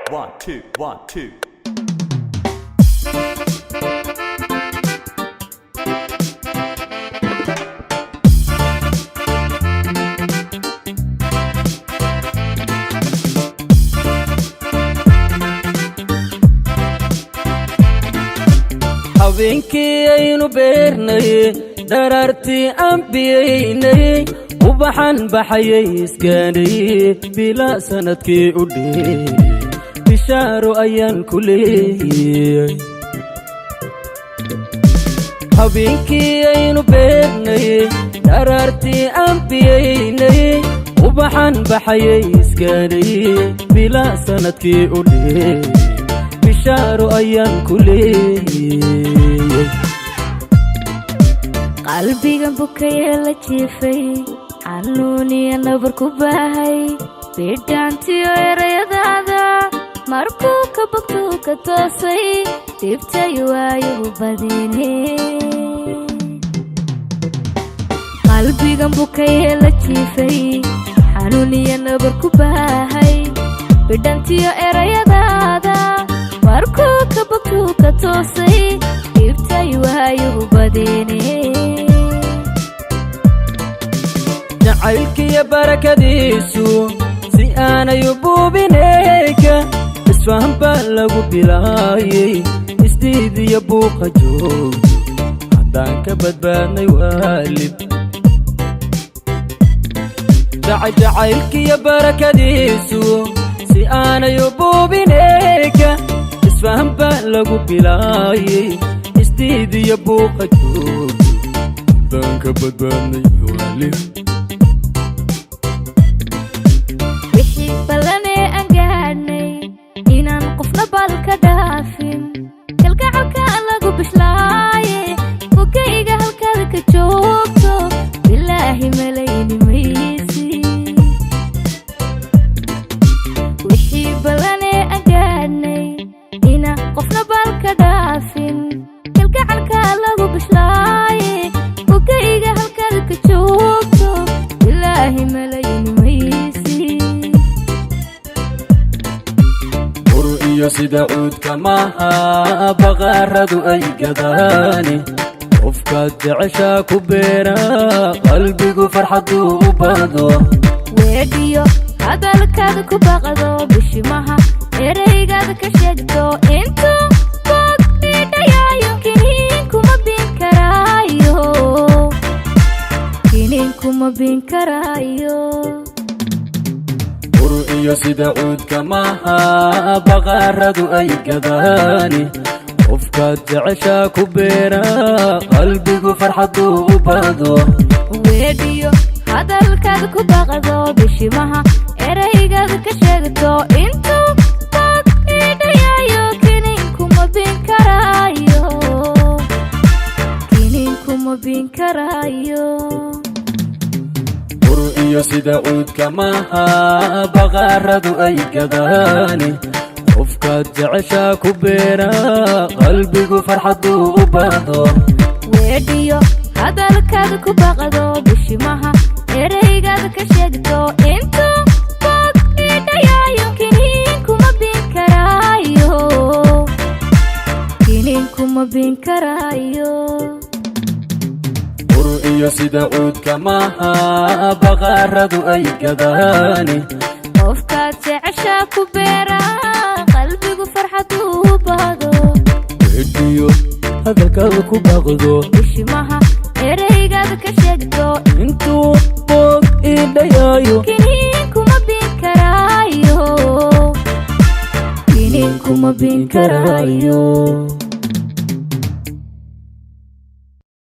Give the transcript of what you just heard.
1 2 1 2 habeenkii aynu beernay daraartii aan biyaynay ubaxan baxayay iskaanay bila sanadkii u dheey bishaaro ayaan ku leeyay habeenkii aynu beernay daraartii aan biyaynay ubaxan baxayay iskaanay bila sanadkii u dheey bishaaro ayaan ku leeyay qalbigan bukaya la jiifay xanuuniya nabar ku baahay bidhaantiyo erayadaada markuu ka bogtuu ka toosay dibtay waayuhu badine qalbigan bukaya la jiifay xanuuniya nabar ku baahay bidhaantiyo erayadaada markuu ka bogtuu ka toosay dibtay waayuhu badine jacaylkiyo barakadiisu si aanay u buubinayka isfahan baa lagu bilaayay isdiidiyo buuqa joog haddaan ka badbaadnay waalid jacaylkiyo barakadiisu si aanay u buubinayka isfahan baa lagu bilaayay isdiidiyo buuqa joog haddaan ka badbaadnay waalid inaan qofna balka dhaafin kalgacalka lagu bishlaaye fogayga halkaada ka joogto bilaahi malayni maysi wixii ballanee aan gaadhnay inaan qofna balka dhaafin kalgacalka lagu bishlaaye fogayga halkaada ka joogto bilaahi malayni maysi iyo sida cuudka maaha baqaaradu ay gadaani qofkaad jeceshaa ku beera qalbigu farxaduu u bado weedhiyo hadalkaada ku baqdo bishimaha eraygaada ka sheegto intuu boog dhiidhayaayo kiniinkuma bin karaayo kiniinkuma bin karaayo iyo sida cuudka maaha baqaaradu ay gadaani qofkaad jeceshaa ku beera qalbigu farxaduu u bado weedhiyo hadalkaada ku baqdo bishimaha eraygaada ka sheegto intuu boog dhiidhayaayo kiniinkuma bin karaayo kiniinkuma bin karaayo iyo sida cuudka maaha baqaaradu ay gadaani qofkaad jeceshaa ku beera qalbigu farxaduu u bado weedhiyo hadalkaada ku baqdo bishimaha eraygaada ka sheegto intuu boog dhiidhayaayo kiniinkuma bin karaayo kiniinkuma bin karaayo iyo sida cuudka maaha baqaaradu ay gadaani qofkaad jeceshaa ku beera qalbigu farxaduu u bado weedhiyo hadalkaada ku baqdo bishimaha eraygaada ka sheegto intuu boog dhiidhayaayo kiniinkuma bin karaayo kiniinkuma bin karaayo